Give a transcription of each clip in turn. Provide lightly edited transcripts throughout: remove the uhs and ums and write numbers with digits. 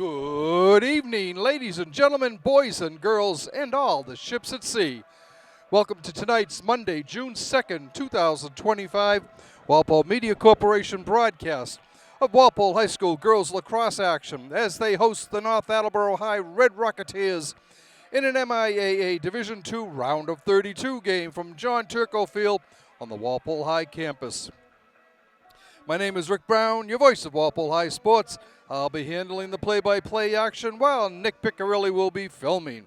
Good evening, ladies and gentlemen, boys and girls, and all the ships at sea. Welcome to tonight's Monday, June 2nd, 2025, Walpole Media Corporation broadcast of Walpole High School girls lacrosse action as they host the North Attleboro High Red Rocketeers in an MIAA Division II round of 32 game from John Turco Field on the Walpole High campus. My name is Rick Brown, your voice of Walpole High Sports. I'll be handling the play-by-play action while Nick Piccarilli will be filming.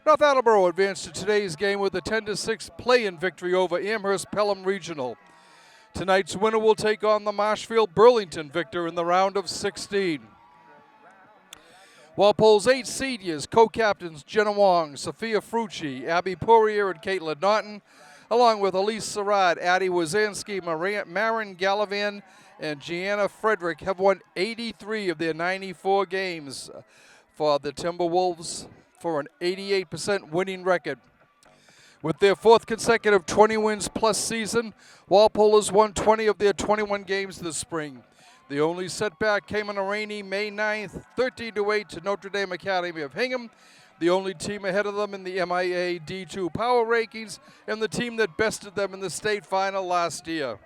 North Attleboro advanced to today's game with a 10-6 play-in victory over Amherst Pelham Regional. Tonight's winner will take on the Marshfield Burlington victor in the round of 16. Walpole's 8 seniors, co-captains Jenna Wong, Sophia Frucci, Abby Poirier, and Caitlin Naughton, along with Elise Sarad, Addie Wazansky, Marin Gallivan, and Gianna Frederick, have won 83 of their 94 games for the Timberwolves for an 88% winning record. With their fourth consecutive 20 wins plus season, Walpole has won 20 of their 21 games this spring. The only setback came on a rainy May 9th, 13-8 to Notre Dame Academy of Hingham, the only team ahead of them in the MIAA D2 power rankings, and the team that bested them in the state final last year.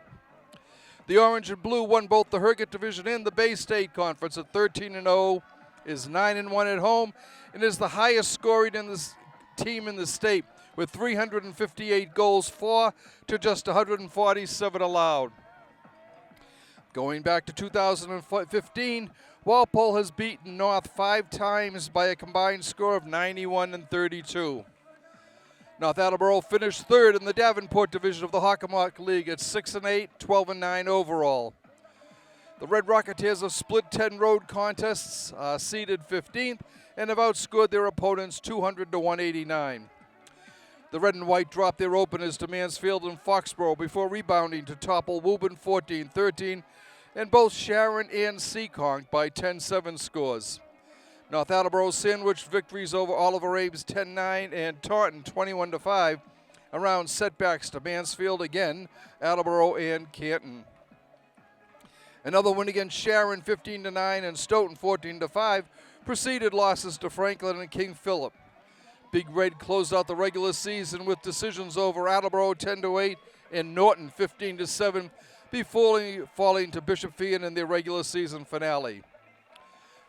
The Orange and Blue won both the Herget Division and the Bay State Conference at 13-0, is 9-1 at home, and is the highest scoring in this team in the state, with 358 goals for to just 147 allowed. Going back to 2015, Walpole has beaten North 5 times by a combined score of 91-32. North Attleboro finished third in the Davenport division of the Hockomock League at 6-8, 12-9 overall. The Red Rocketeers have split 10 road contests, seeded 15th, and have outscored their opponents 200-189. The Red and White dropped their openers to Mansfield and Foxborough before rebounding to topple Woburn 14-13, and both Sharon and Seekonk by 10-7 scores. North Attleboro sandwiched victories over Oliver Abe's 10-9 and Taunton 21-5 around setbacks to Mansfield again, Attleboro and Canton. Another win against Sharon 15-9 and Stoughton 14-5 preceded losses to Franklin and King Philip. Big Red closed out the regular season with decisions over Attleboro 10-8 and Norton 15-7 before falling to Bishop Feion in their regular season finale.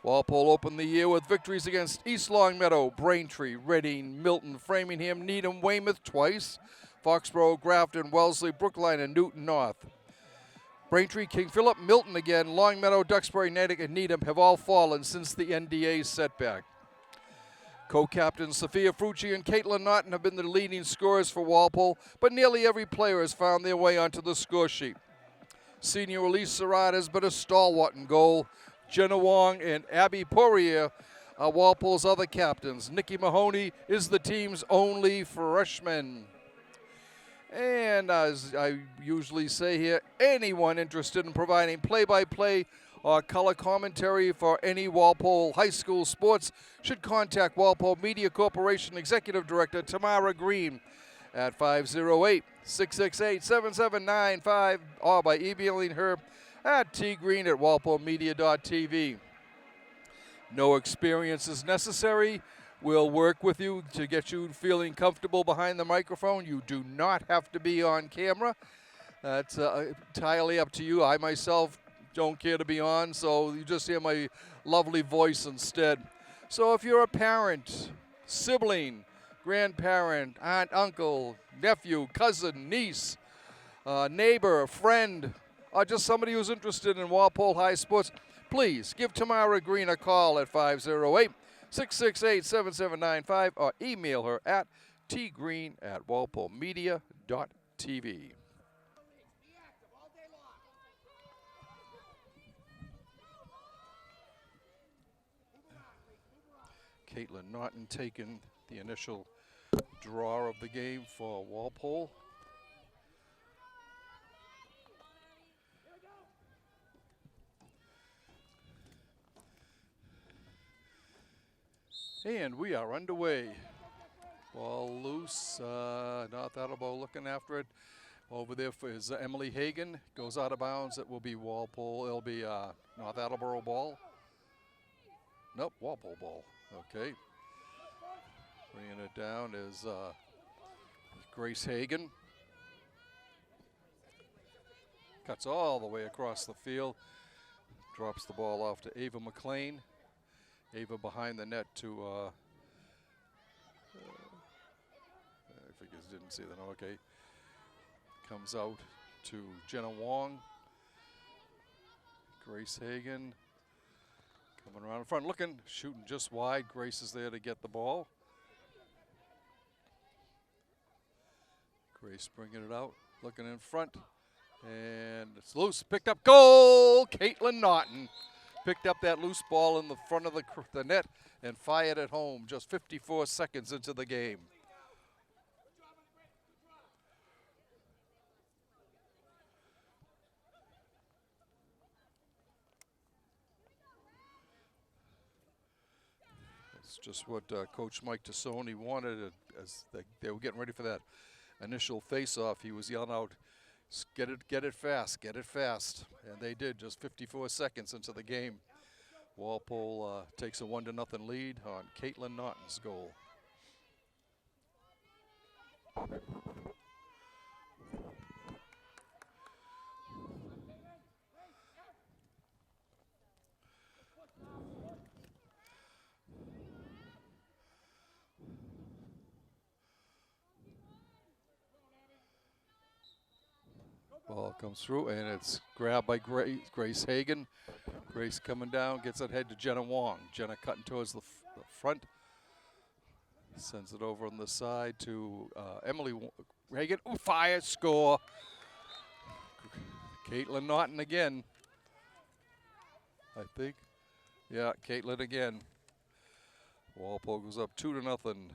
Walpole opened the year with victories against East Longmeadow, Braintree, Reading, Milton, Framingham, Needham, Weymouth twice, Foxborough, Grafton, Wellesley, Brookline, and Newton North. Braintree, King Philip, Milton again, Longmeadow, Duxbury, Natick, and Needham have all fallen since the NDA setback. Co-captains Sophia Frucci and Caitlin Naughton have been the leading scorers for Walpole, but nearly every player has found their way onto the score sheet. Senior Elise Sarad has been a stalwart in goal. Jenna Wong and Abby Poirier are Walpole's other captains. Nikki Mahoney is the team's only freshman. And as I usually say here, anyone interested in providing play-by-play or color commentary for any Walpole High School sports should contact Walpole Media Corporation Executive Director Tamara Green at 508-668-7795 or by emailing her at tgreen@walpolemedia.tv. No experience is necessary. We'll work with you to get you feeling comfortable behind the microphone. You do not have to be on camera. That's entirely up to you. I myself don't care to be on, so you just hear my lovely voice instead. So if you're a parent, sibling, grandparent, aunt, uncle, nephew, cousin, niece, neighbor, friend, or just somebody who's interested in Walpole High sports, please give Tamara Green a call at 508-668-7795 or email her at tgreen@walpolemedia.tv. Caitlin Naughton taking the initial draw of the game for Walpole. And we are underway. Ball loose. North Attleboro looking after it. Over there is Emily Hagan. Goes out of bounds. It will be Walpole. It'll be North Attleboro ball. Nope, Walpole ball. Okay. Bringing it down is Grace Hagan. Cuts all the way across the field. Drops the ball off to Ava McLean. Ava behind the net to, I figures didn't see that, okay. Comes out to Jenna Wong. Grace Hagan coming around in front, looking, shooting just wide. Grace is there to get the ball. Grace bringing it out, looking in front, and it's loose. Picked up, goal! Caitlin Naughton picked up that loose ball in the front of the net and fired it home just 54 seconds into the game. It's just what Coach Mike Tassoni wanted as they were getting ready for that initial face-off. He was yelling out, get it fast, get it fast. And they did just 54 seconds into the game. Walpole takes a 1-0 lead on Caitlin Naughton's goal. Ball comes through, and it's grabbed by Grace Hagan. Grace coming down, gets it head to Jenna Wong. Jenna cutting towards the front. Sends it over on the side to Emily Hagan. Ooh, fire, score. Caitlin Naughton again, I think. Yeah, Caitlin again. Walpole goes up 2-0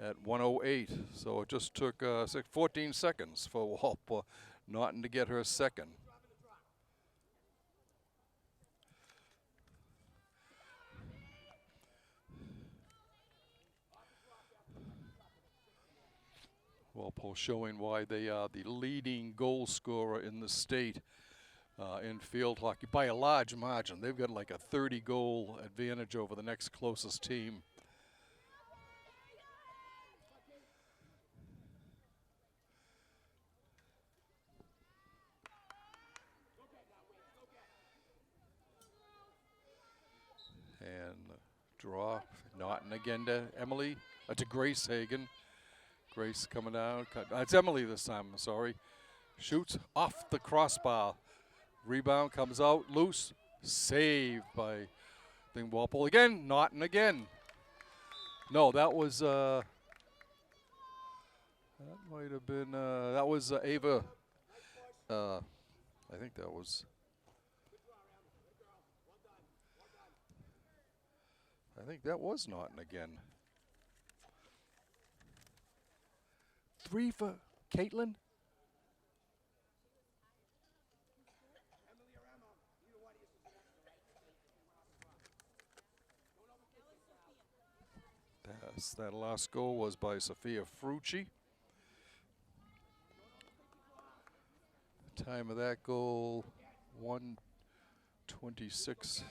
at 1:08. So it just took 14 seconds for Walpole Naughton to get her second. Walpole showing why they are the leading goal scorer in the state in field hockey by a large margin. They've got like a 30-goal advantage over the next closest team. And draw, Naughton again to Emily, to Grace Hagan. Grace coming down, it's Emily this time, I'm sorry. Shoots off the crossbar. Rebound comes out, loose, saved by Walpole again, Naughton again. No, that was, that might have been, that was Ava, I think that was, Naughton again. 3 for Caitlin. That last goal was by Sophia Frucci. Time of that goal, 1:26.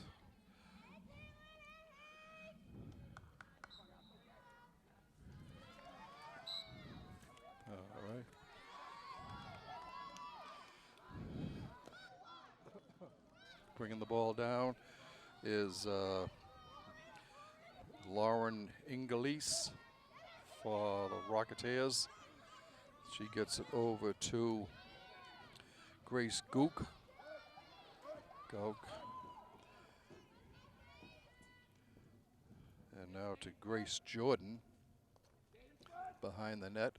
All right. Bringing the ball down is Lauren Inglis for the Rocketeers. She gets it over to Grace Gook. And now to Grace Jordan behind the net.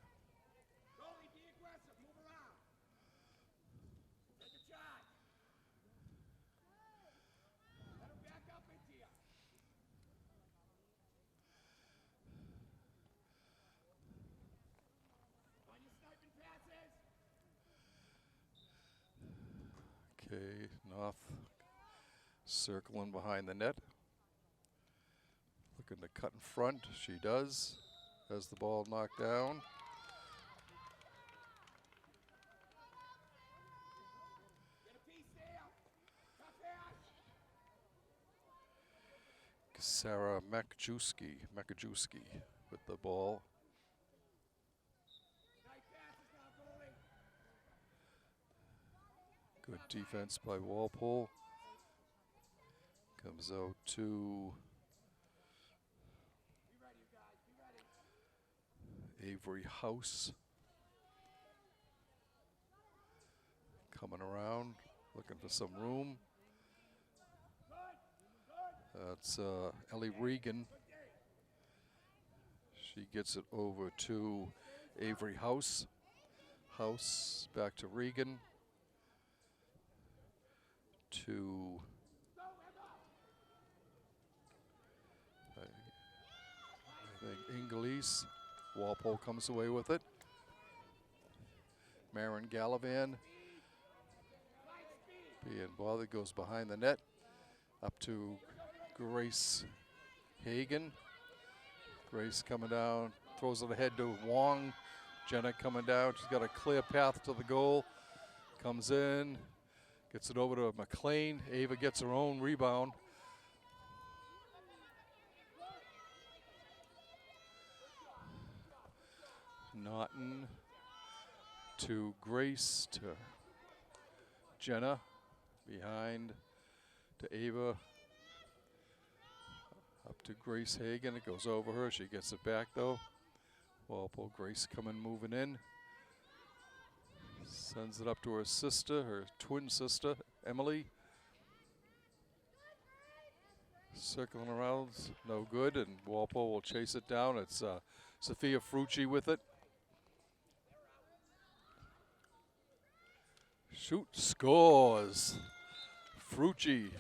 Okay, North circling behind the net. Looking to cut in front. She does. Has the ball knocked down. Sarah Makajewski with the ball. Good defense by Walpole. Comes out to Avery House. Coming around, looking for some room. That's Ellie Regan. She gets it over to Avery House. House back to Regan. To I think Inglis. Walpole comes away with it. Marin Gallivan being bothered, goes behind the net. Up to Grace Hagan. Grace coming down, throws it ahead to Wong. Jenna coming down, she's got a clear path to the goal. Comes in, gets it over to McLean. Ava gets her own rebound. Naughton to Grace, to Jenna, behind to Ava, up to Grace Hagan. It goes over her, she gets it back though. Walpole, Grace coming, moving in. Sends it up to her sister, her twin sister, Emily. Circling around, no good, and Walpole will chase it down. It's Sophia Frucci with it. Shoot, scores. Frucci,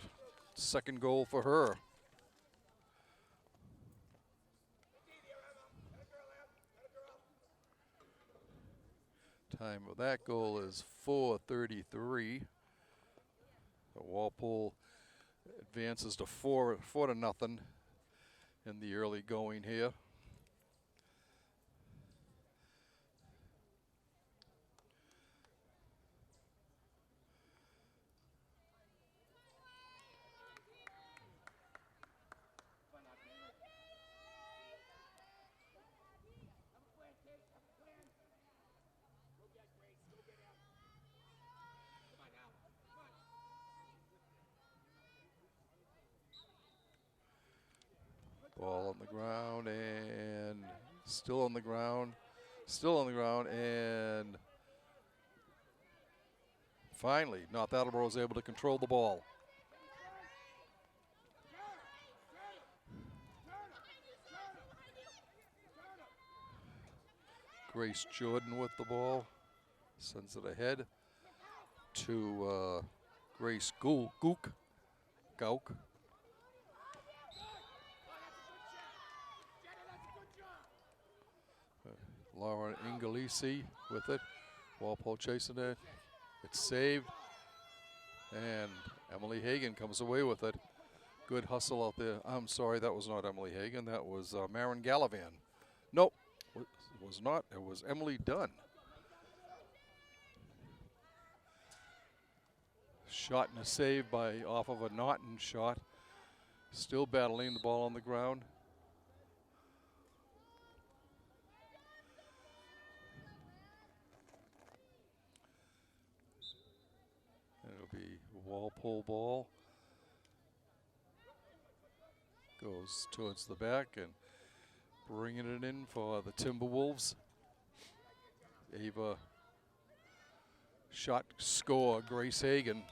second goal for her. Time of that goal is 4:33. Walpole advances to 4-0 in the early going here. Ball on the ground and still on the ground, and finally North Attleboro is able to control the ball. Grace Jordan with the ball, sends it ahead to Grace Gauk. Laura Inglisi with it. Walpole chasing it. It's saved. And Emily Hagan comes away with it. Good hustle out there. I'm sorry, that was not Emily Hagan. That was Marin Gallivan. Nope, it was not. It was Emily Dunn. Shot and a save by off of a Naughton shot. Still battling the ball on the ground. It'll be Walpole ball. Goes towards the back and bringing it in for the Timberwolves. Ava shot, score, Grace Hagan.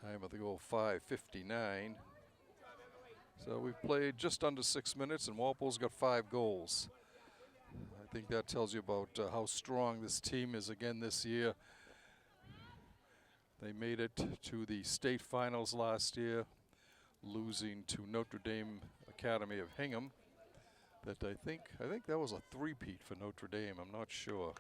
Time of the goal, 5:59. So we've played just under 6 minutes, and Walpole's got 5 goals. I think that tells you about how strong this team is again this year. They made it to the state finals last year, losing to Notre Dame Academy of Hingham. That I think that was a three-peat for Notre Dame. I'm not sure.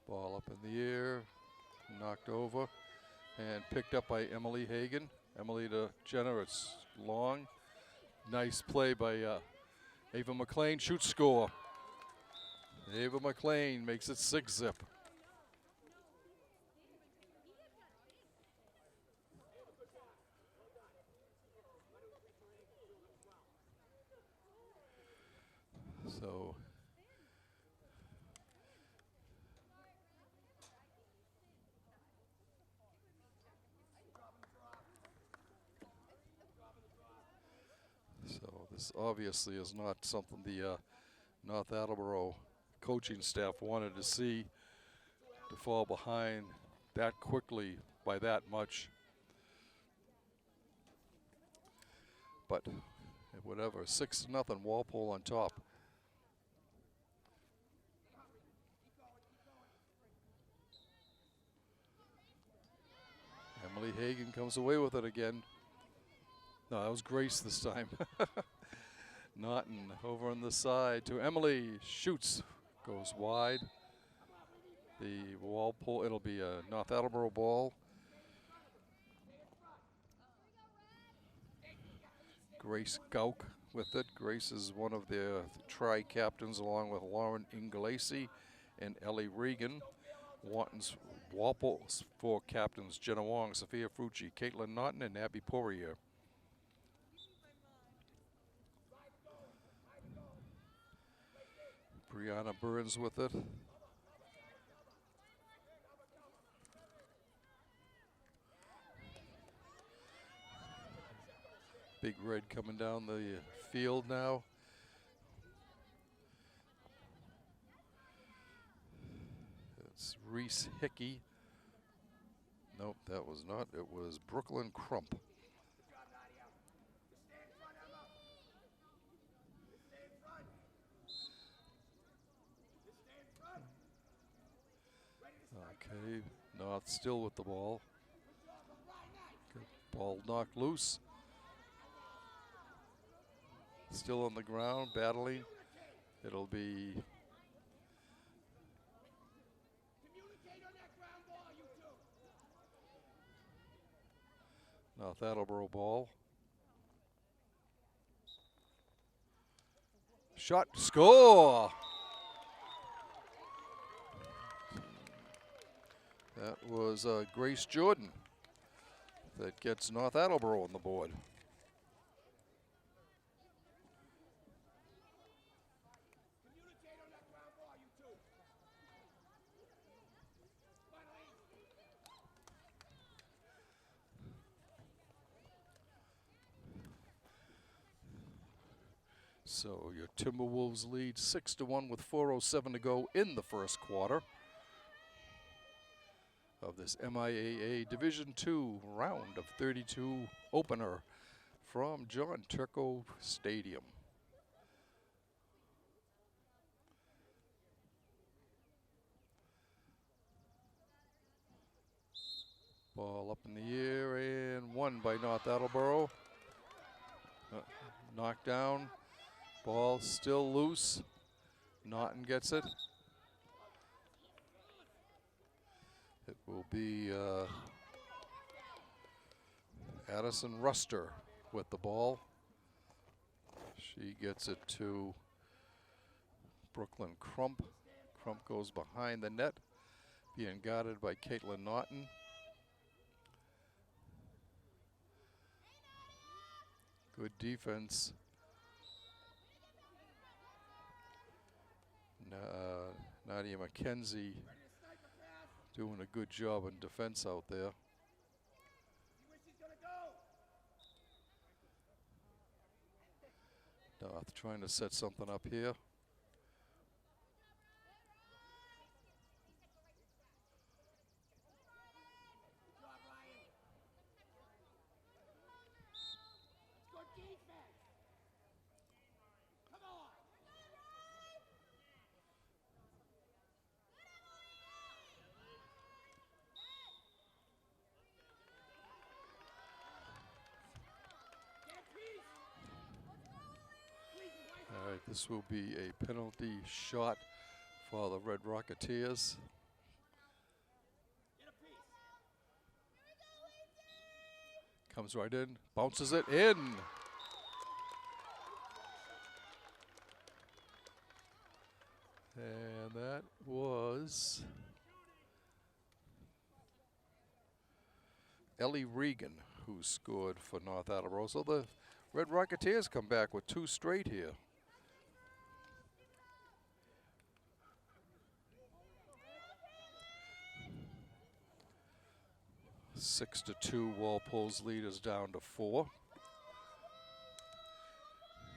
Ball up in the air. knocked over and picked up by Emily Hagan. Emily to Jenna, it's long. Nice play by Ava McLean, shoots score. Ava McLean makes it 6-zip. So this obviously is not something the North Attleboro coaching staff wanted to see, to fall behind that quickly by that much. But whatever, 6-0, Walpole on top. Emily Hagan comes away with it again. No, that was Grace this time. Naughton over on the side to Emily, shoots, goes wide. The Walpole, it'll be a North Attleboro ball. Grace Gauk with it. Grace is one of their tri-captains along with Lauren Inglesi and Ellie Regan. Walpole's 4 captains, Jenna Wong, Sophia Frucci, Caitlin Naughton, and Abby Poirier. Brianna Burns with it. Big Red coming down the field now. It's Reese Hickey. Nope, that was not. It was Brooklyn Crump. Okay, North still with the ball. Good ball knocked loose. Still on the ground, battling. It'll be North Attleboro ball. Shot, score! That was Grace Jordan that gets North Attleboro on the board. So your Timberwolves lead 6-1 with 4:07 to go in the first quarter of this MIAA Division II round of 32 opener from John Turco Stadium. Ball up in the air and won by North Attleboro. Knocked down. Ball still loose. Naughton gets it. It will be Addison Ruster with the ball. She gets it to Brooklyn Crump. Crump goes behind the net, being guarded by Caitlin Naughton. Good defense. Nadia McKenzie doing a good job in defense out there. North trying to set something up here. All right, this will be a penalty shot for the Red Rocketeers. Comes right in, bounces it in. And that was Ellie Regan, who scored for North Attleboro. So the Red Rocketeers come back with 2 straight here. Six to 2, Walpole's lead is down to 4.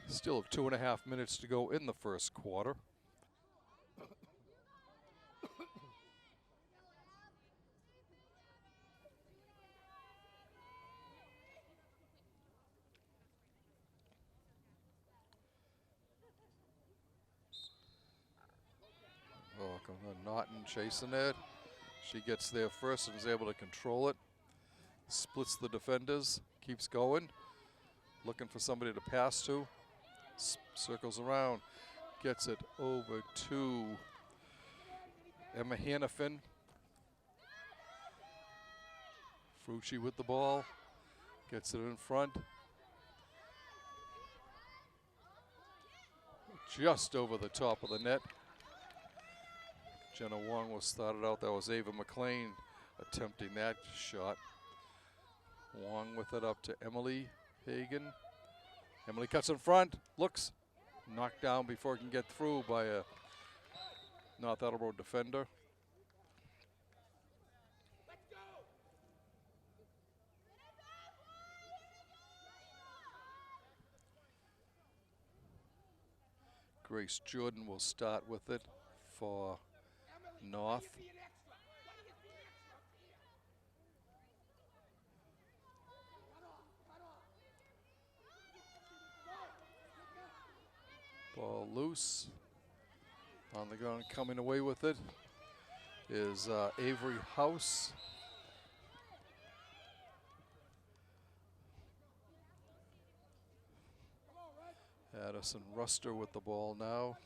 Still 2.5 minutes to go in the first quarter. Oh, come on, Naughton chasing it. She gets there first and is able to control it. Splits the defenders, keeps going. Looking for somebody to pass to. Circles around, gets it over to Emma Hannafin. Frucci with the ball, gets it in front. Just over the top of the net. Jenna Wong was started out. That was Ava McLean attempting that shot. Wong with it up to Emily Hagan. Emily cuts in front, looks, knocked down before it can get through by a North Attleboro defender. Grace Jordan will start with it for North. Ball loose. On the ground, coming away with it is Avery House. Addison Ruster with the ball now.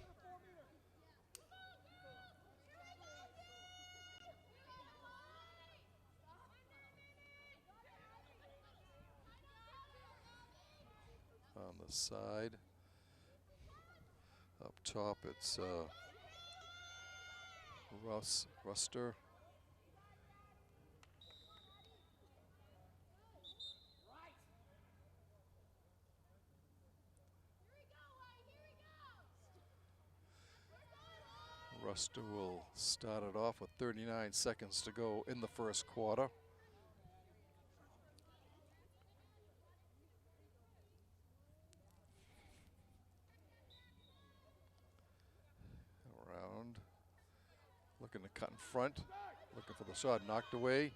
On the side. Up top, it's Ruster. Ruster will start it off with 39 seconds to go in the first quarter. Around, looking to cut in front, looking for the shot, knocked away.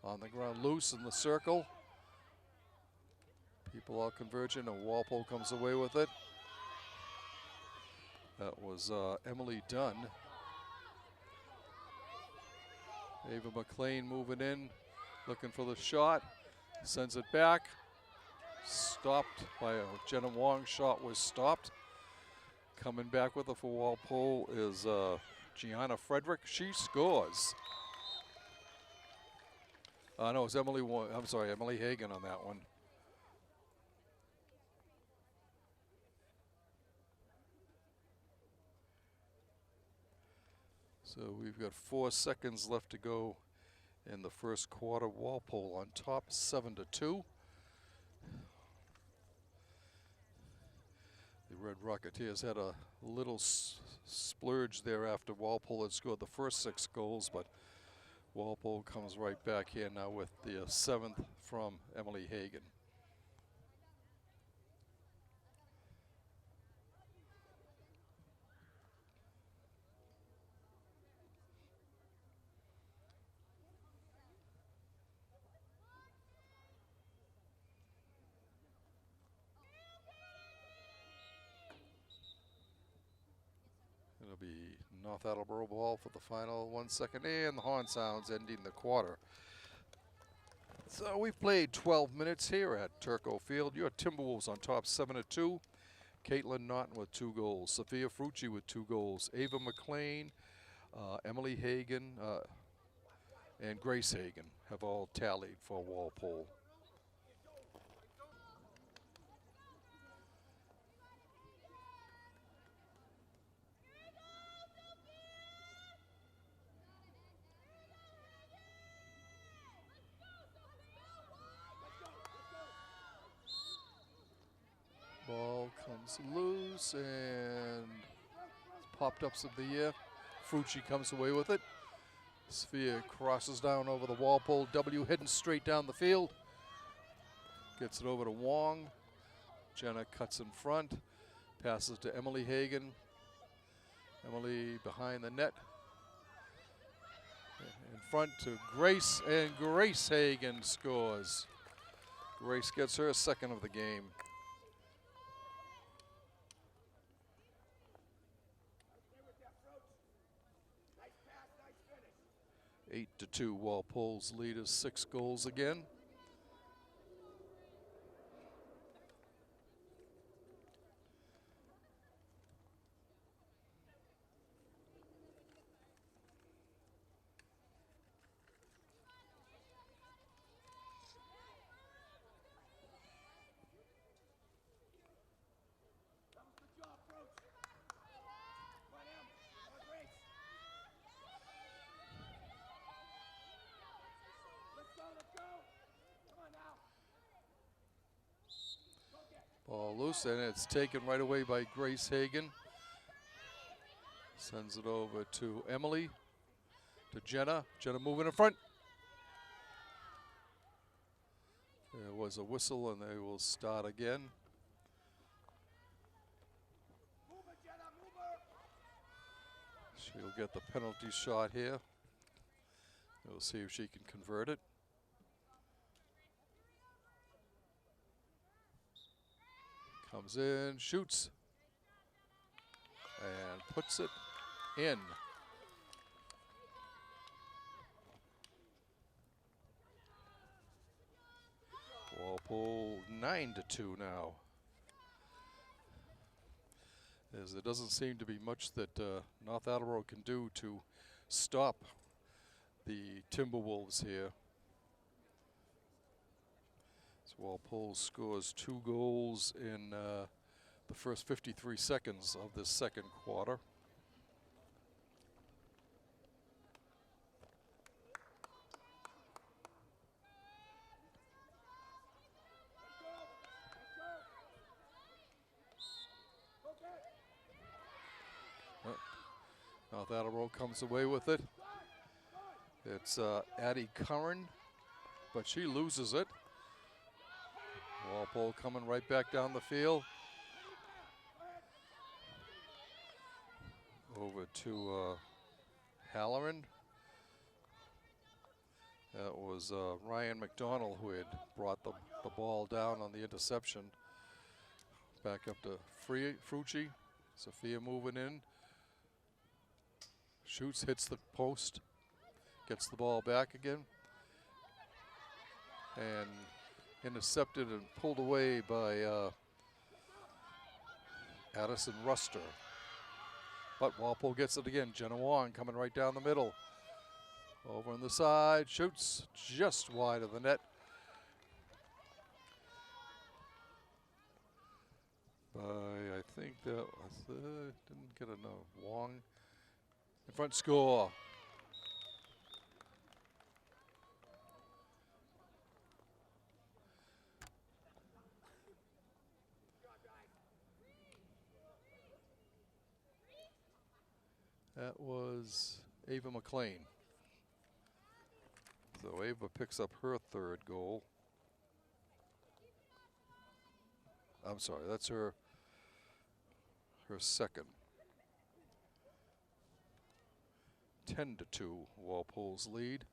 On the ground, loose in the circle. People all converging, and Walpole comes away with it. That was Emily Dunn. Ava McLean moving in, looking for the shot. Sends it back. Stopped by a Jenna Wong. Shot was stopped. Coming back with it for Walpole is Gianna Frederick. She scores. No, it's Emily Hagan on that one. So we've got 4 seconds left to go in the first quarter. Walpole on top, 7-2. The Red Rocketeers had a little splurge there after Walpole had scored the first 6 goals, but Walpole comes right back here now with the 7th from Emily Hagan. It'll be North Attleboro ball for the final 1 second, and the horn sounds ending the quarter. So we've played 12 minutes here at Turco Field. Your Timberwolves on top, 7-2. Caitlin Naughton with 2 goals. Sophia Frucci with 2 goals. Ava McLean, Emily Hagan, and Grace Hagan have all tallied for Walpole. Runs loose and popped up some the air. Frucci comes away with it. Sphere crosses down over the Walpole W, heading straight down the field. Gets it over to Wong. Jenna cuts in front. Passes to Emily Hagan. Emily behind the net. In front to Grace, and Grace Hagan scores. Grace gets her second of the game. 8-2, Walpole's lead is 6 goals again. Ball loose, and it's taken right away by Grace Hagan. Sends it over to Emily, to Jenna. Jenna moving in front. There was a whistle, and they will start again. She'll get the penalty shot here. We'll see if she can convert it. Comes in, shoots, and puts it in. Walpole 9-2 now. As there doesn't seem to be much that North Attleboro can do to stop the Timberwolves here. Walpole scores 2 goals in the first 53 seconds of this second quarter. North Attleboro comes away with it. It's Addie Curran, but she loses it. Walpole coming right back down the field. Over to Halloran. That was Ryan McDonald who had brought the ball down on the interception. Back up to Frucci. Sophia moving in. Shoots, hits the post. Gets the ball back again. And intercepted and pulled away by Addison Ruster. But Walpole gets it again. Jenna Wong coming right down the middle. Over on the side, shoots just wide of the net. I think that was, didn't get enough. Wong in front, score. That was Ava McLean. So Ava picks up her third goal. I'm sorry, that's her second. 10-2, Walpole's lead.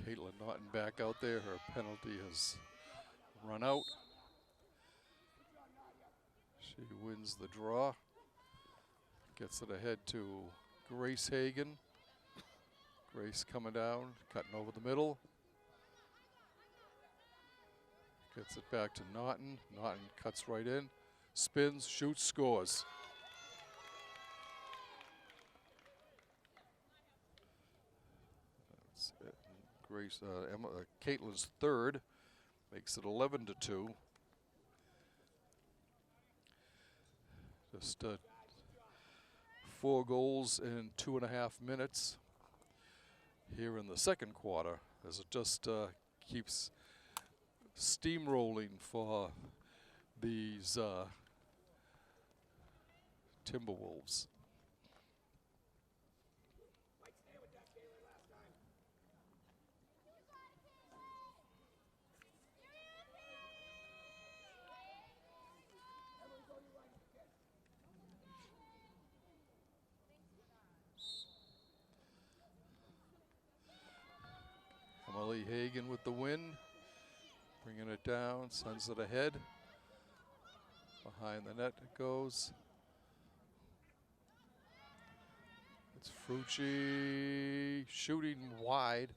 Caitlin Naughton back out there. Her penalty has run out. She wins the draw. Gets it ahead to Grace Hagan. Grace coming down, cutting over the middle. Gets it back to Naughton. Naughton cuts right in. Spins, shoots, scores. That's it. Grace, Caitlin's third, makes it 11-2. Just 4 goals in 2.5 minutes here in the second quarter, as it just keeps steamrolling for these Timberwolves. Emily Hagan with the win, bringing it down, sends it ahead. Behind the net it goes. It's Frucci shooting wide.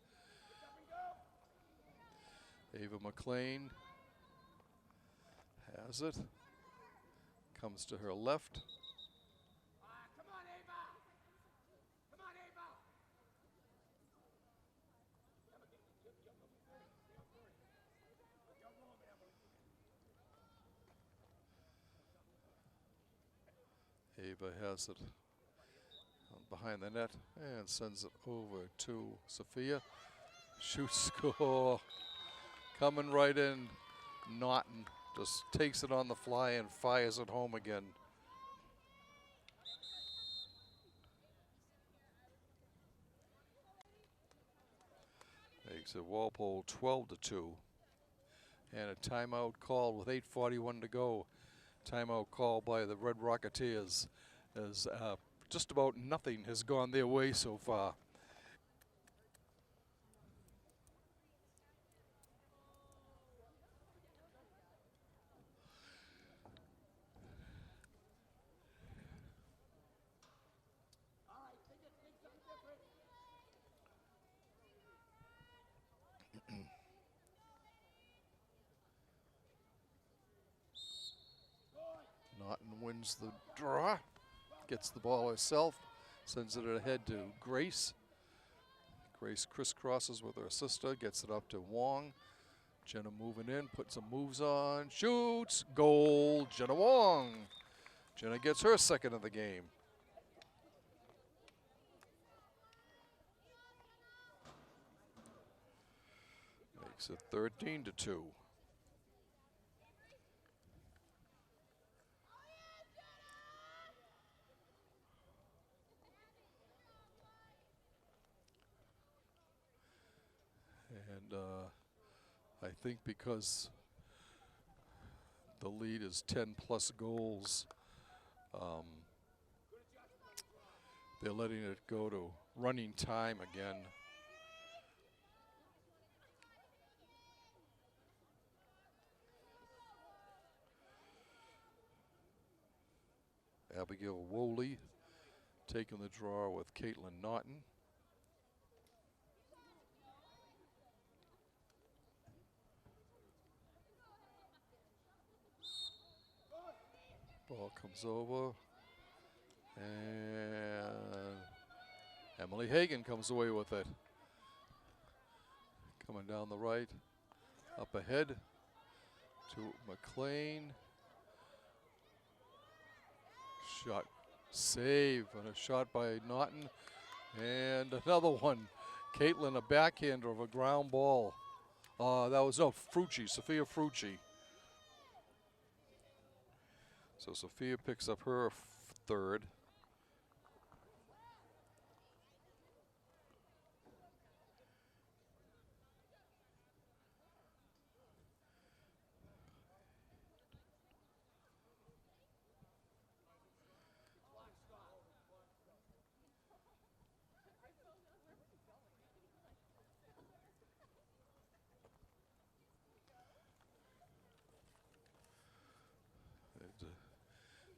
Ava McLean has it. Comes to her left. Come on, Ava! Come on, Ava! Ava has it behind the net and sends it over to Sophia. Shoot, score. Coming right in. Naughton just takes it on the fly and fires it home again. Makes it Walpole 12-2. And a timeout call with 8:41 to go. Timeout call by the Red Rocketeers, as just about nothing has gone their way so far. Naughton wins the draw, gets the ball herself, sends it ahead to Grace. Grace crisscrosses with her sister, gets it up to Wong. Jenna moving in, puts some moves on, shoots, goal, Jenna Wong. Jenna gets her second of the game. Makes it 13-2. And I think because the lead is 10 plus goals, they're letting it go to running time again. Abigail Woley taking the draw with Caitlin Naughton. Ball comes over, and Emily Hagan comes away with it. Coming down the right, up ahead to McLean. Shot, save, and a shot by Naughton, and another one. Caitlin, a backhander of a ground ball. That was Frucci, Sophia Frucci. So Sophia picks up her third.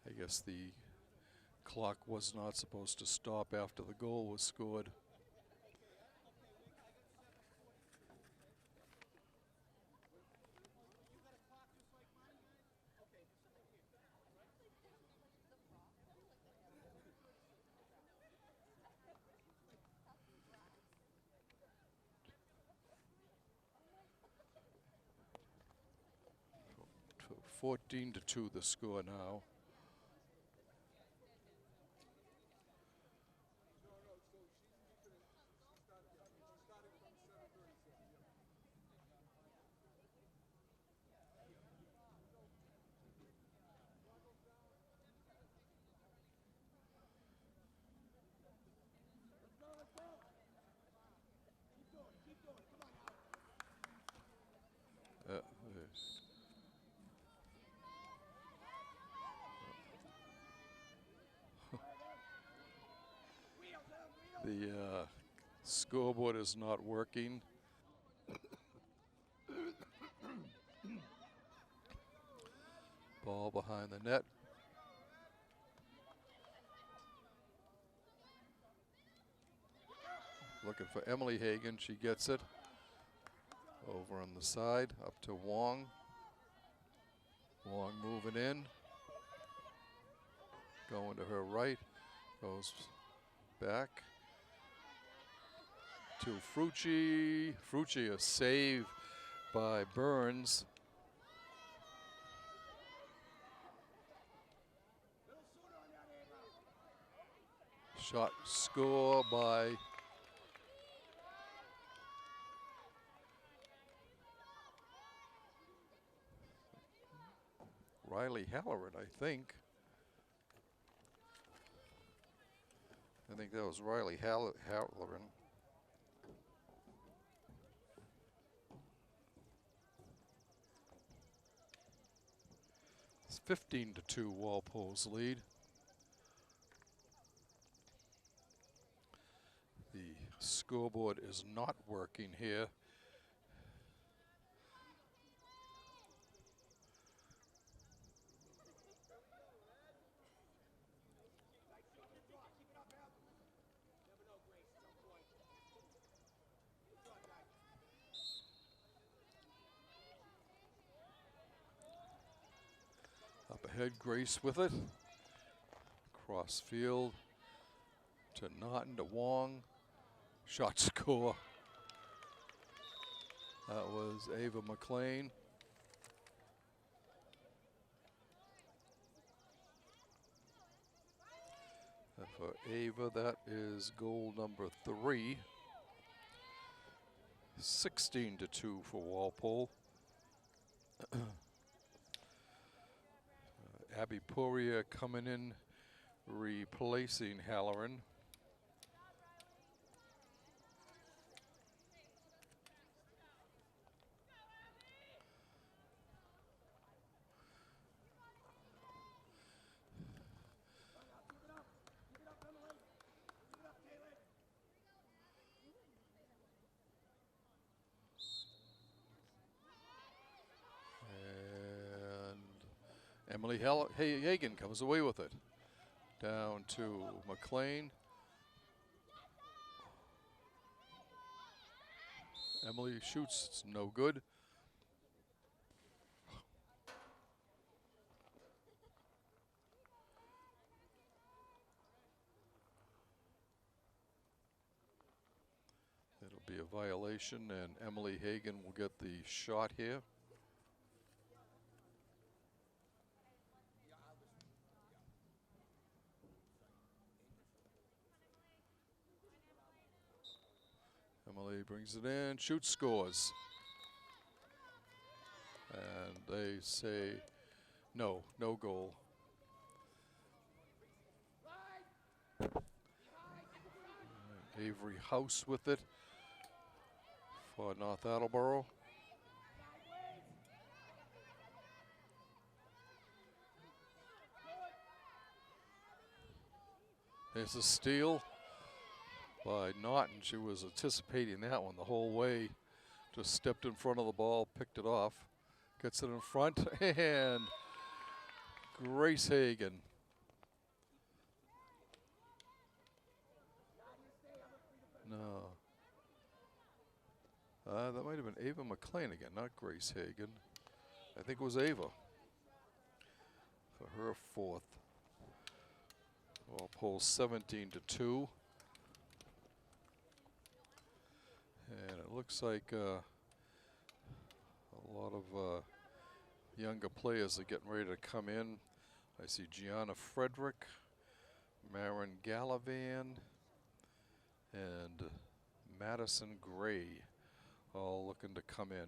I guess the clock was not supposed to stop after the goal was scored. So 14-2 the score now. The scoreboard is not working. Ball behind the net. Looking for Emily Hagan. She gets it. Over on the side, up to Wong. Wong moving in. Going to her right. Goes back to Frucci. Frucci, a save by Burns. Shot score by Riley Halloran, I think. I think that was Riley Halloran. It's 15-2 Walpole's lead. The scoreboard is not working here. Up ahead, Grace with it. Cross field to Naughton to Wong. Shot score. That was Ava McLean. And for Ava, that is goal number 3. 16-2 for Walpole. Abby Poirier coming in, replacing Halloran. Emily Hagan comes away with it. Down to McLean. Emily shoots, it's no good. It'll be a violation, and Emily Hagan will get the shot here. Emily brings it in, shoots, scores. And they say no goal. Avery House with it for North Attleboro. There's a steal by Naughton. She was anticipating that one the whole way. Just stepped in front of the ball, picked it off, gets it in front, and Grace Hagan. No. That might have been Ava McLean again, not Grace Hagan. I think it was Ava for her 4th. Walpole 17-2. And it looks like a lot of younger players are getting ready to come in. I see Gianna Frederick, Marin Gallivan, and Madison Gray all looking to come in.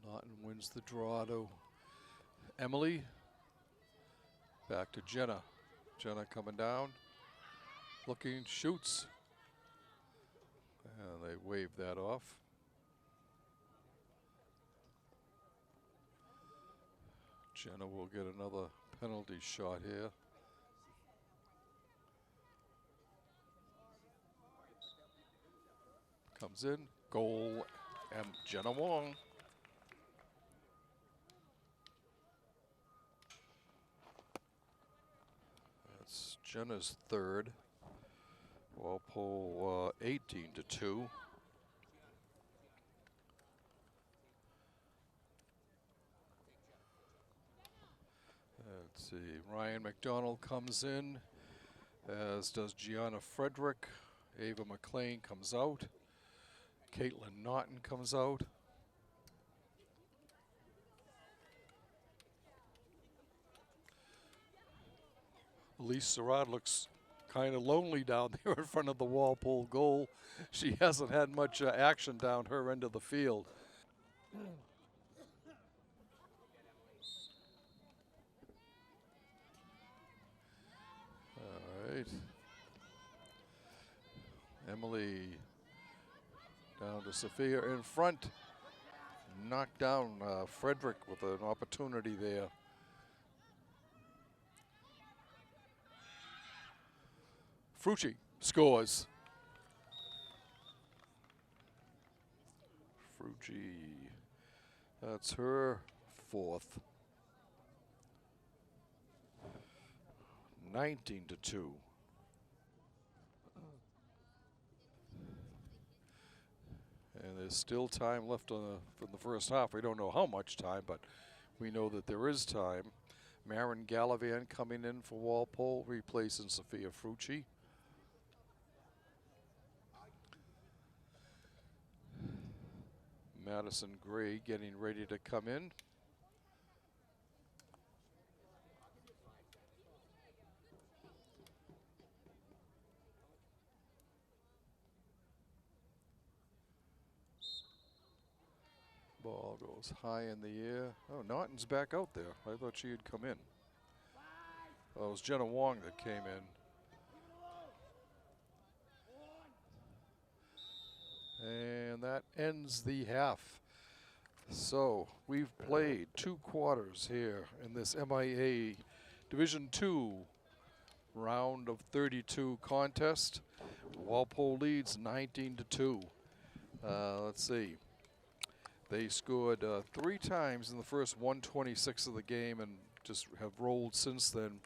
Naughton wins the draw to Emily. Back to Jenna. Jenna coming down. Looking, shoots. And they wave that off. Jenna will get another penalty shot here. Comes in, goal, and Jenna Wong. That's Jenna's third. Walpole 18-2. Let's see, Ryan McDonald comes in, as does Gianna Frederick. Ava McLean comes out. Caitlin Naughton comes out. Elise Surratt looks kind of lonely down there in front of the Walpole goal. She hasn't had much action down her end of the field. All right. Emily down to Sophia in front. Knocked down Frederick with an opportunity there. Frucci scores. Frucci, that's her fourth. 19-2. And there's still time left from the first half. We don't know how much time, but we know that there is time. Marin Gallivan coming in for Walpole, replacing Sophia Frucci. Madison Gray getting ready to come in. Ball goes high in the air. Oh, Naughton's back out there. I thought she had come in. Oh, it was Jenna Wong that came in. And that ends the half. So we've played 2 quarters here in this MIAA Division II round of 32 contest. Walpole leads 19-2. Let's see. They scored 3 times in the first 126 of the game and just have rolled since then.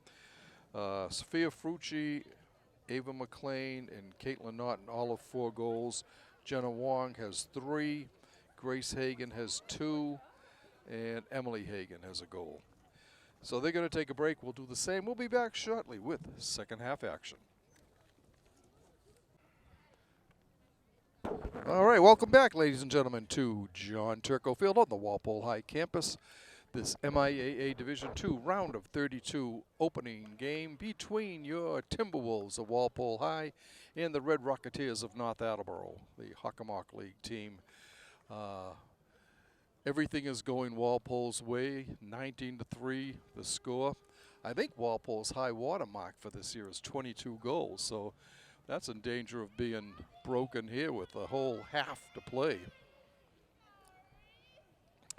Sophia Frucci, Ava McLean, and Caitlin Naughton all have 4 goals. Jenna Wong has 3. Grace Hagan has 2. And Emily Hagan has a goal. So they're going to take a break. We'll do the same. We'll be back shortly with second half action. All right, welcome back, ladies and gentlemen, to John Turco Field on the Walpole High campus. This MIAA Division II round of 32 opening game between your Timberwolves of Walpole High and the Red Rocketeers of North Attleboro, the Hockomock League team. Everything is going Walpole's way, 19-3 the score. I think Walpole's high water mark for this year is 22 goals, so that's in danger of being broken here with a whole half to play.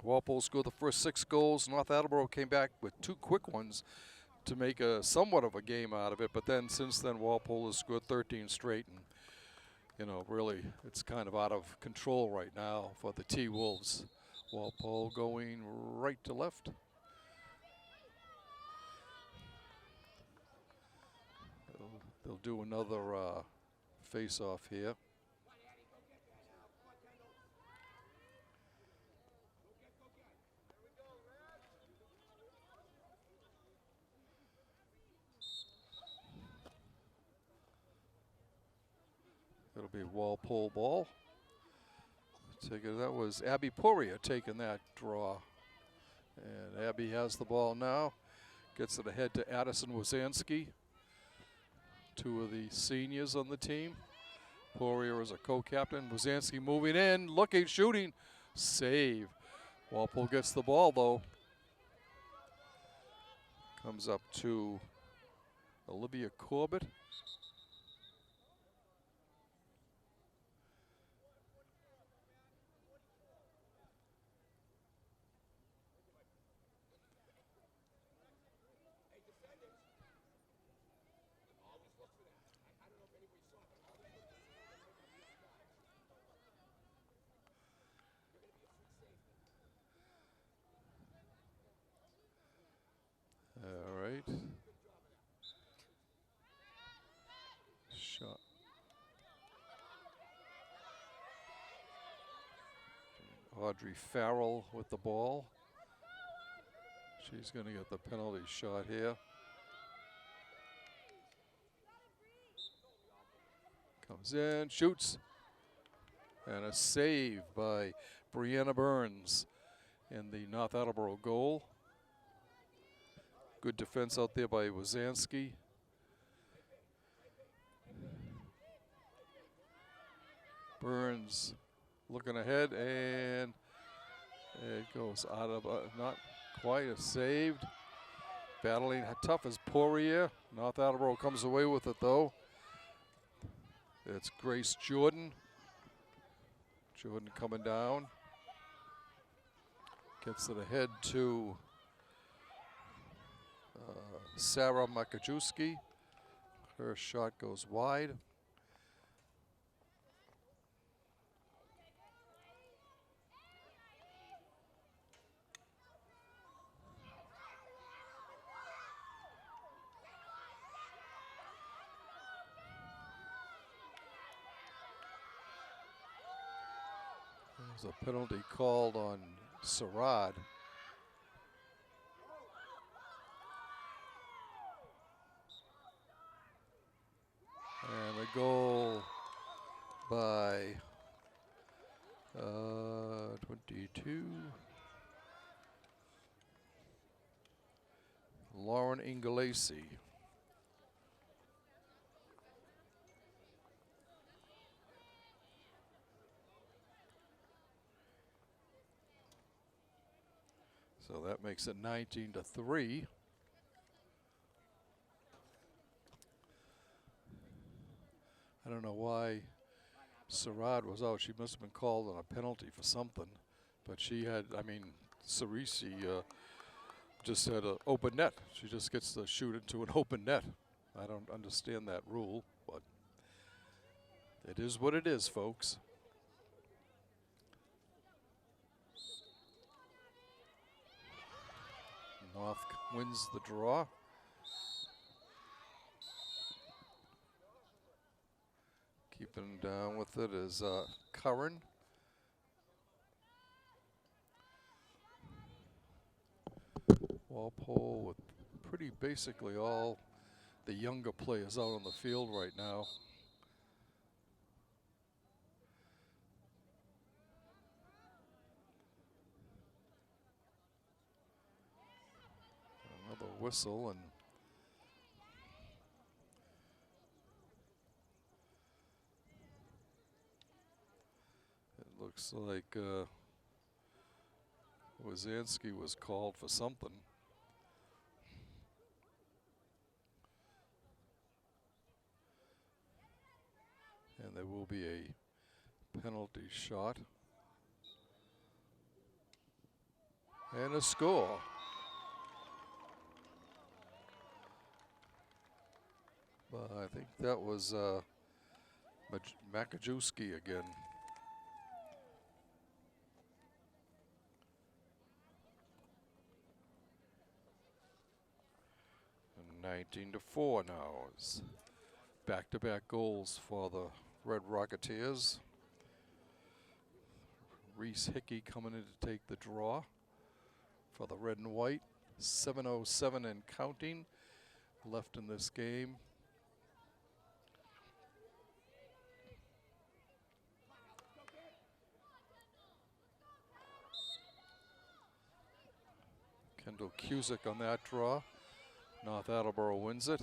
Walpole scored the first 6 goals. North Attleboro came back with 2 quick ones to make a somewhat of a game out of it, but then since then Walpole has scored 13 straight, and you know, really it's kind of out of control right now for the T-Wolves. Walpole going right to left. They'll do another face-off here. It'll be Walpole ball. That was Abby Poirier taking that draw. And Abby has the ball now. Gets it ahead to Addison Wazanski. 2 of the seniors on the team. Poirier is a co-captain. Wazanski moving in, looking, shooting. Save. Walpole gets the ball though. Comes up to Olivia Corbett. Audrey Farrell with the ball. She's going to get the penalty shot here. Comes in, shoots, and a save by Brianna Burns in the North Attleboro goal. Good defense out there by Wazanski. Burns looking ahead, and it goes out of, not quite a saved. Battling tough as Poirier. North Attleboro comes away with it though. It's Grace Jordan. Jordan coming down. Gets it ahead to Sarah Makajewski. Her shot goes wide. There's a penalty called on Sarad. And a goal by 22. Lauren Ingalesi. So that makes it 19-3. I don't know why Sarad was out. She must have been called on a penalty for something. But she had, I mean, Cerisi just had an open net. She just gets to shoot into an open net. I don't understand that rule, but it is what it is, folks. North wins the draw. Keeping down with it is Curran. Walpole with pretty basically all the younger players out on the field right now. Another whistle, and it looks like Wazanski was called for something. And there will be a penalty shot. And a score. But I think that was Makajewski again. And 19-4 now is back-to-back goals for the Red Rocketeers. Reese Hickey coming in to take the draw for the red and white. 7:07 and counting left in this game. Kendall Cusick on that draw. North Attleboro wins it.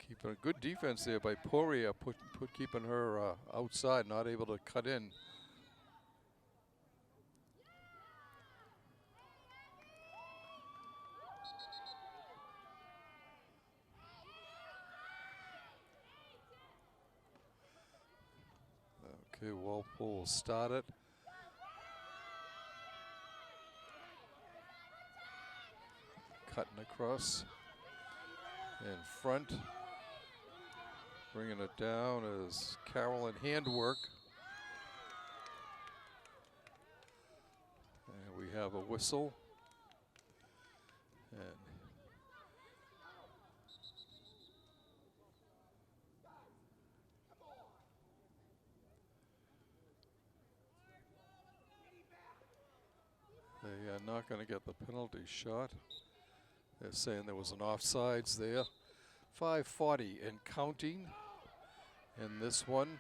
Keeping a good defense there by Poirier, keeping her outside, not able to cut in. Okay, Walpole will start it. Cutting across in front. Bringing it down is Carolyn Handwork. And we have a whistle. And not going to get the penalty shot. They're saying there was an offsides there. 5:40 and counting in this one.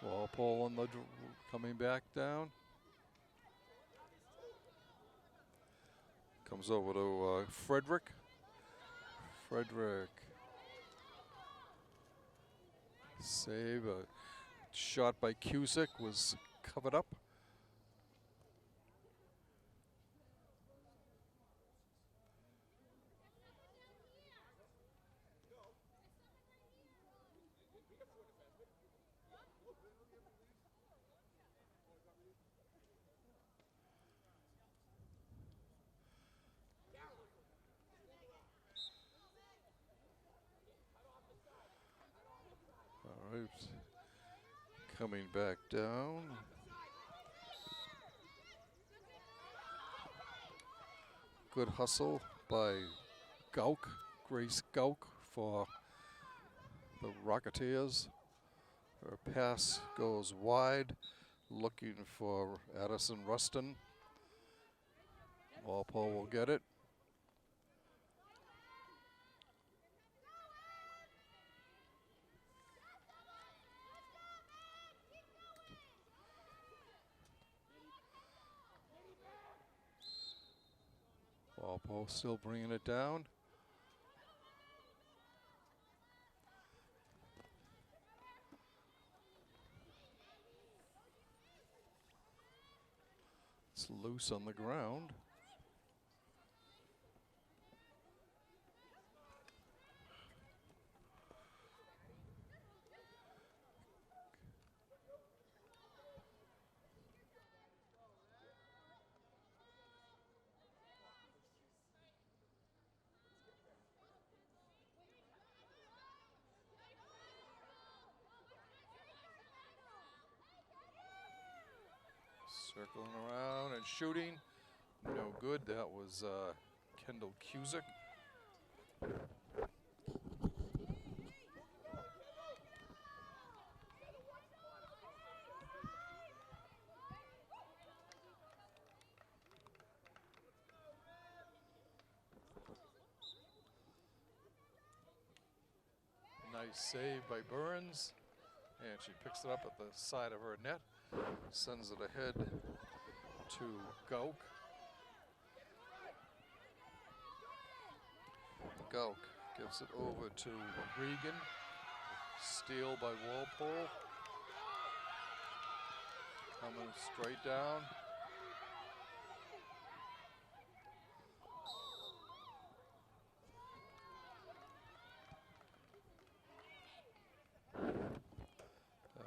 Walpole on the coming back down. Comes over to Frederick. Frederick. Save. A shot by Cusick was covered up. All right. Coming back down. Good hustle by Gauk, Grace Gauk for the Rocketeers. Her pass goes wide, looking for Addison Ruston. Walpole will get it. Walpole still bringing it down. It's loose on the ground. Circling around and shooting. No good. That was Kendall Cusick. Nice save by Burns. And she picks it up at the side of her net. Sends it ahead to Gauk. Gauk gives it over to Regan. Steal by Walpole. Coming straight down.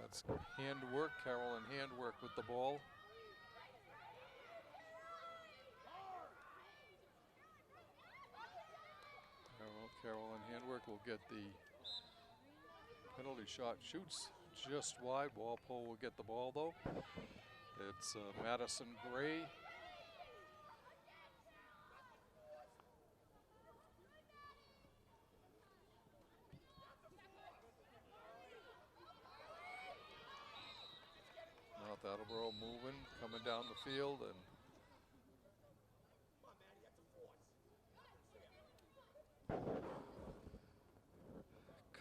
That's handwork, Carolyn handwork with the ball. Carolyn handwork will get the penalty shot. Shoots just wide. Walpole will get the ball though. It's Madison Gray. North Attleboro moving, coming down the field, and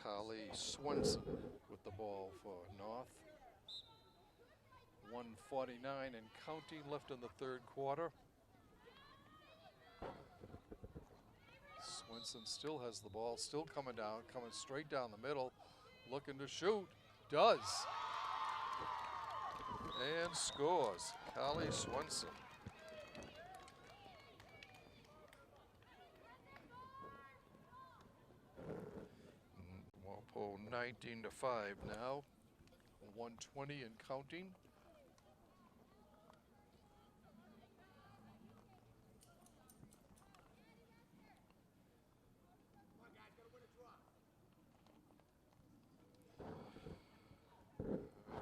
Carly Swenson with the ball for North. 1:49 and counting left in the third quarter. Swenson still has the ball, still coming down, coming straight down the middle, looking to shoot. Does. And scores. Carly Swenson. Walpole 19-5 now. 1:20 and counting.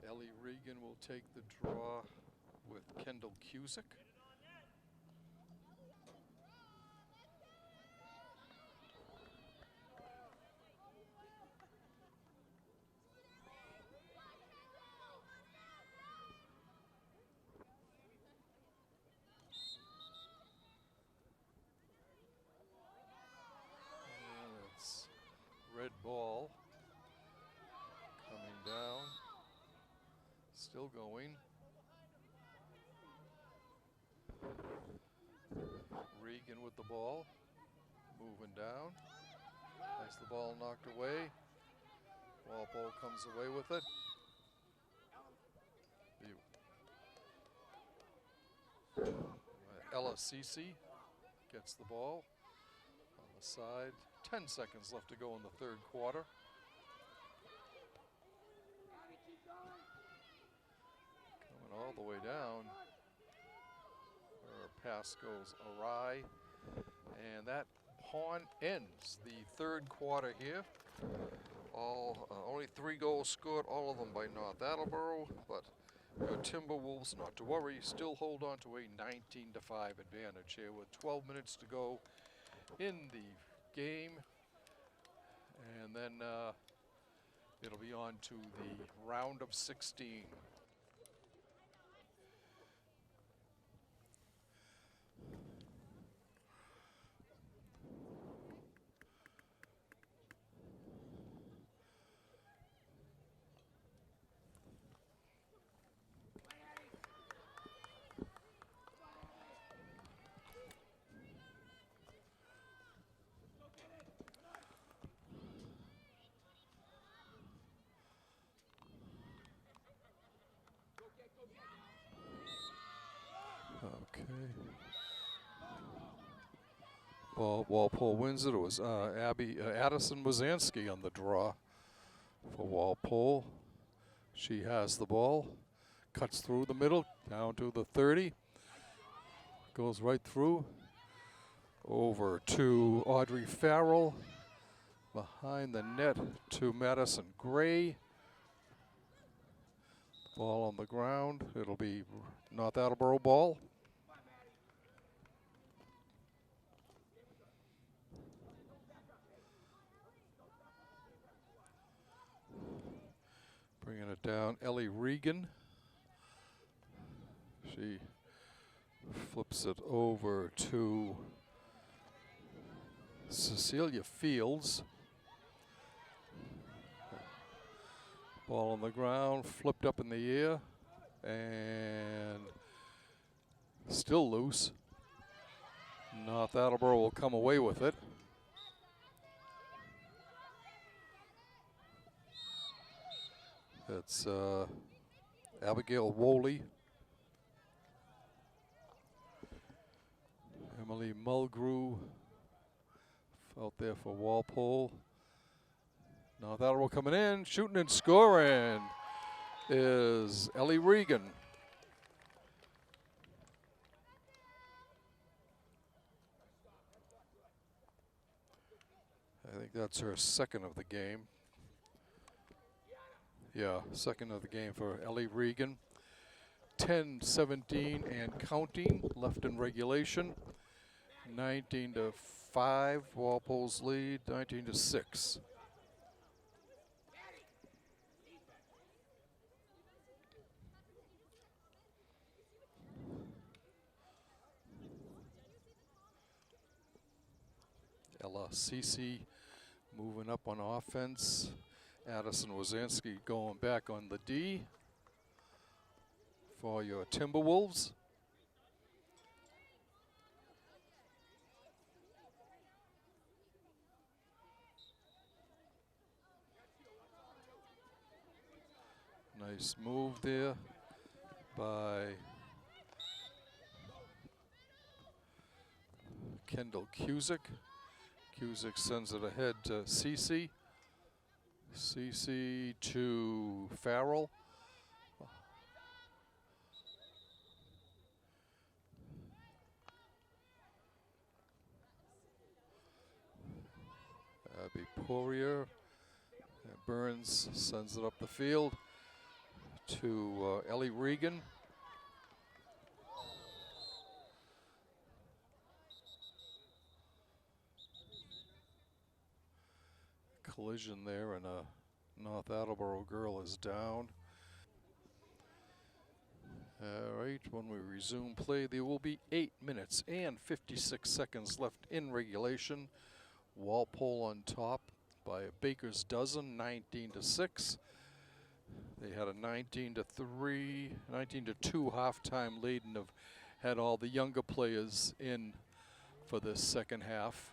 Ellie Regan will take the draw with Kendall Cusick. Still going. Regan with the ball. Moving down. Nice, the ball knocked away. Walpole comes away with it. Ella Cece gets the ball on the side. 10 seconds left to go in the third quarter. Coming all the way down. Her pass goes awry. And that pawn ends the third quarter here. Only 3 goals scored, all of them by North Attleboro, but your Timberwolves, not to worry, still hold on to a 19-5 advantage here with 12 minutes to go in the game. And then it'll be on to the round of 16. Okay. Walpole wins it. It was Addison Wazanski on the draw for Walpole. She has the ball, cuts through the middle, down to the 30, goes right through, over to Audrey Farrell, behind the net to Madison Gray. Ball on the ground. It'll be North Attleboro ball. Bringing it down, Ellie Regan. She flips it over to Cecilia Fields. Ball on the ground, flipped up in the air, and still loose. North Attleboro will come away with it. It's Abigail Woley. Emily Mulgrew out there for Walpole. North Attleboro coming in, shooting and scoring is Ellie Regan. I think that's her second of the game. Yeah, second of the game for Ellie Regan. 10-17 and counting left in regulation. 19-5, Walpole's lead, 19-6. Ella Cece moving up on offense. Addison Wazanski going back on the D for your Timberwolves. Nice move there by Kendall Cusick. Cusick sends it ahead to Cece. Cece to Farrell. Abby Poirier. Burns sends it up the field to Ellie Regan. Collision there, and a North Attleboro girl is down. All right, when we resume play, there will be 8 minutes and 56 seconds left in regulation. Walpole on top by a baker's dozen, 19-6. They had a 19-3, 19-2 halftime lead and have had all the younger players in for this second half.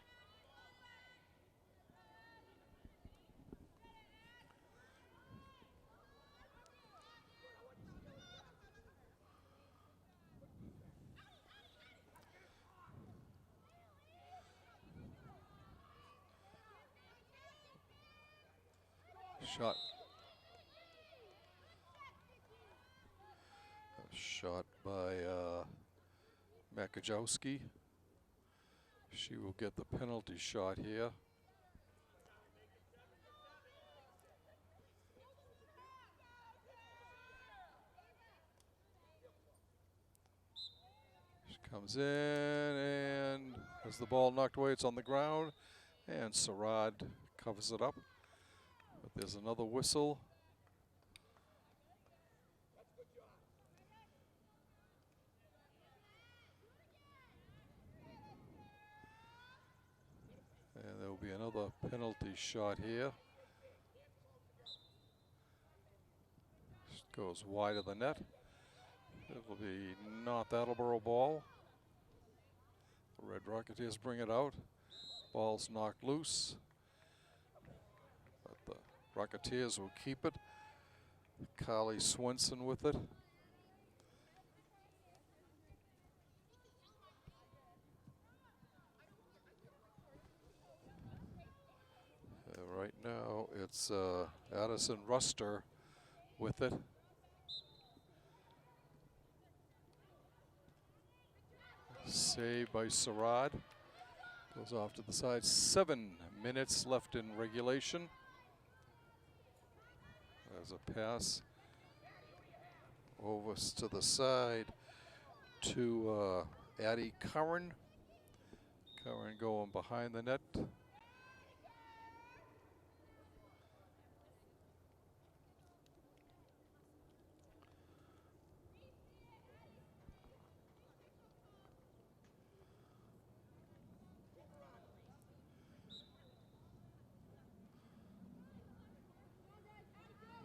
Shot by Makajowski. She will get the penalty shot here. She comes in and has the ball knocked away. It's on the ground, and Sarad covers it up. But there's another whistle. And there will be another penalty shot here. Goes wide of the net. It will be North Attleboro ball. The Red Rocketeers bring it out. Ball's knocked loose. But the Rocketeers will keep it. Carly Swenson with it. Right now it's Addison Ruster with it. Saved by Sarad. Goes off to the side. 7 minutes left in regulation. There's a pass over to the side to Addie Curran. Curran going behind the net.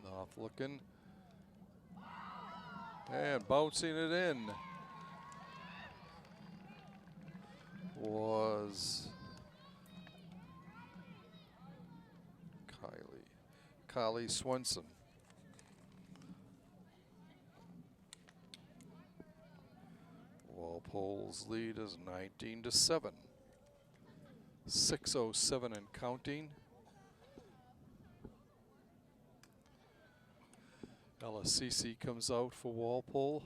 North looking. And bouncing it in was Kylie Swenson. Walpole's lead is 19-7. 6:07 and counting. LSCC comes out for Walpole.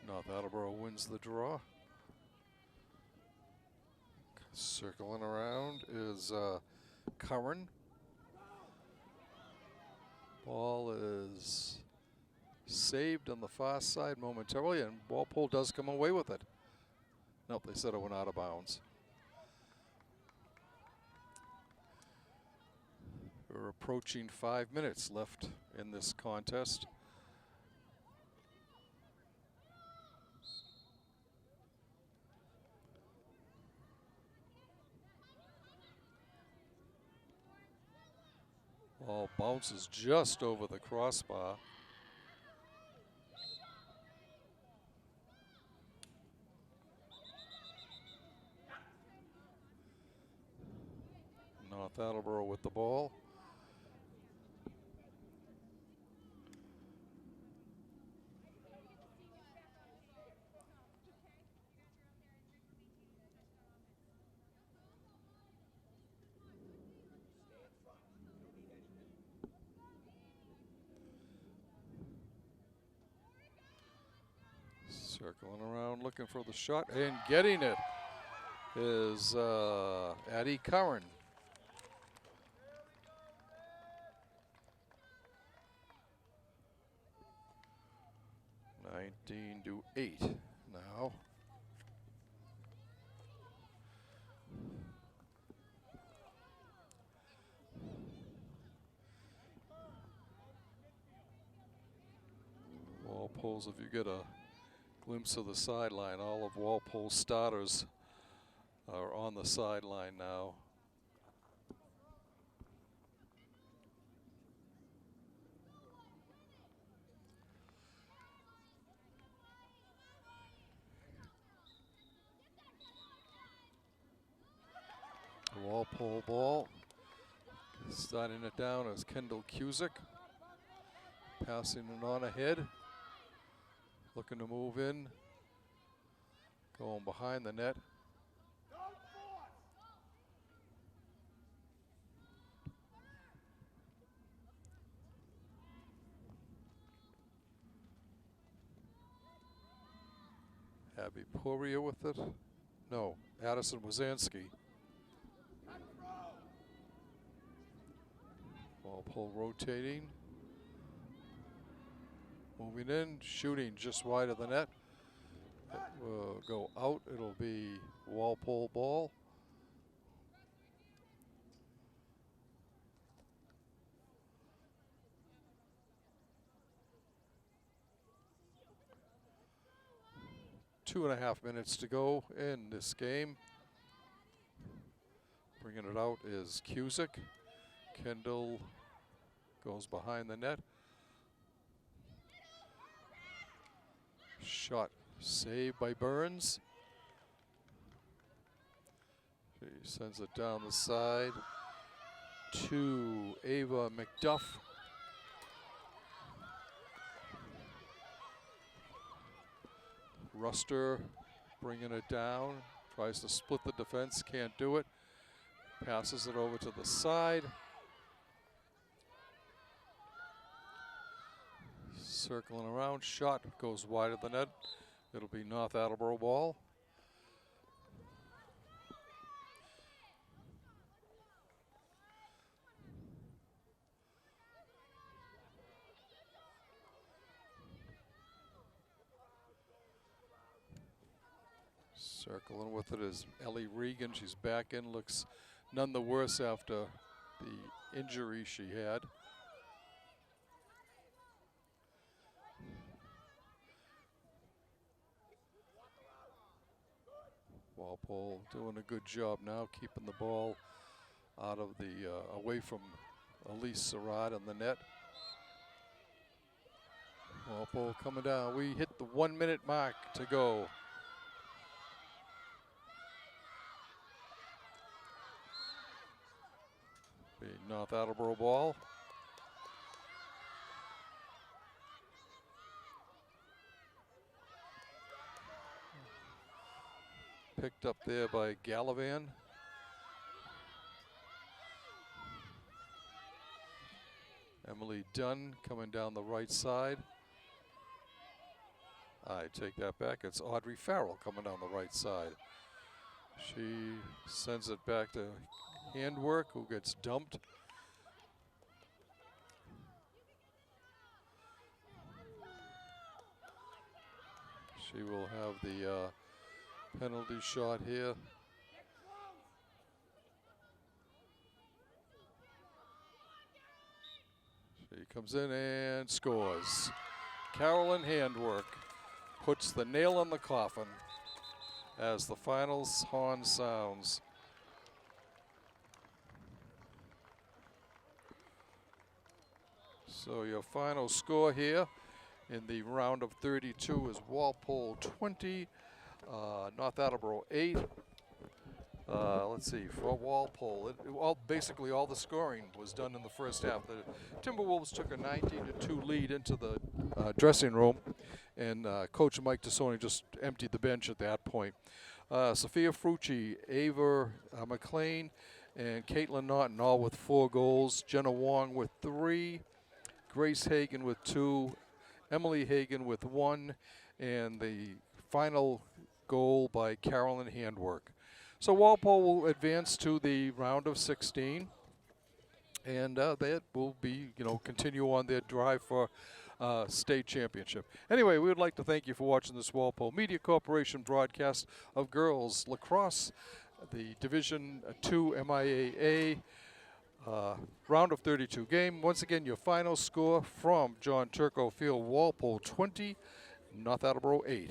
North Attleboro wins the draw. Circling around is Curran. Ball is saved on the far side momentarily, and Walpole does come away with it. Nope, they said it went out of bounds. We're approaching 5 minutes left in this contest. Ball bounces just over the crossbar. North Attleboro with the ball. Circling around, looking for the shot, and getting it is Addie Curran. 19-8 now. Walpole's, if you get a glimpse of the sideline, all of Walpole's starters are on the sideline now. Walpole ball. Starting it down is Kendall Cusick. Passing it on ahead. Looking to move in. Going behind the net. Abby Poirier with it. No, Addison Wazansky. Walpole rotating. Moving in, shooting just wide of the net. It will go out. It'll be Walpole ball. Two and a half minutes to go in this game. Bringing it out is Cusick. Kendall goes behind the net. Shot saved by Burns. She sends it down the side to Ava McDuff. Ruster bringing it down, tries to split the defense, can't do it. Passes it over to the side. Circling around, shot goes wide of the net. It'll be North Attleboro ball. Circling with it is Ellie Regan. She's back in, looks none the worse after the injury she had. Walpole doing a good job now, keeping the ball out of the away from Elise Surratt on the net. Walpole coming down. We hit the 1 minute mark to go. The North Attleboro ball. Picked up there by Gallivan. Emily Dunn coming down the right side. I take that back. It's Audrey Farrell coming down the right side. She sends it back to Handwork, who gets dumped. She will have the penalty shot here. She comes in and scores. Carolyn Handwork puts the nail in the coffin as the finals horn sounds. So your final score here in the round of 32 is Walpole 20, North Attleboro 8. Let's see, for Walpole, basically all the scoring was done in the first half. The Timberwolves took a 19-2 lead into the dressing room, and Coach Mike Tassoni just emptied the bench at that point. Sophia Frucci, Ava McLean, and Caitlin Naughton all with 4 goals. Jenna Wong with 3. Grace Hagan with 2, Emily Hagan with 1, and the final goal by Carolyn Handwork. So Walpole will advance to the round of 16, and that will be, continue on their drive for state championship. Anyway, we would like to thank you for watching this Walpole Media Corporation broadcast of girls lacrosse, the Division II MIAA round of 32 game. Once again, your final score from John Turco Field, Walpole 20, North Attleboro 8.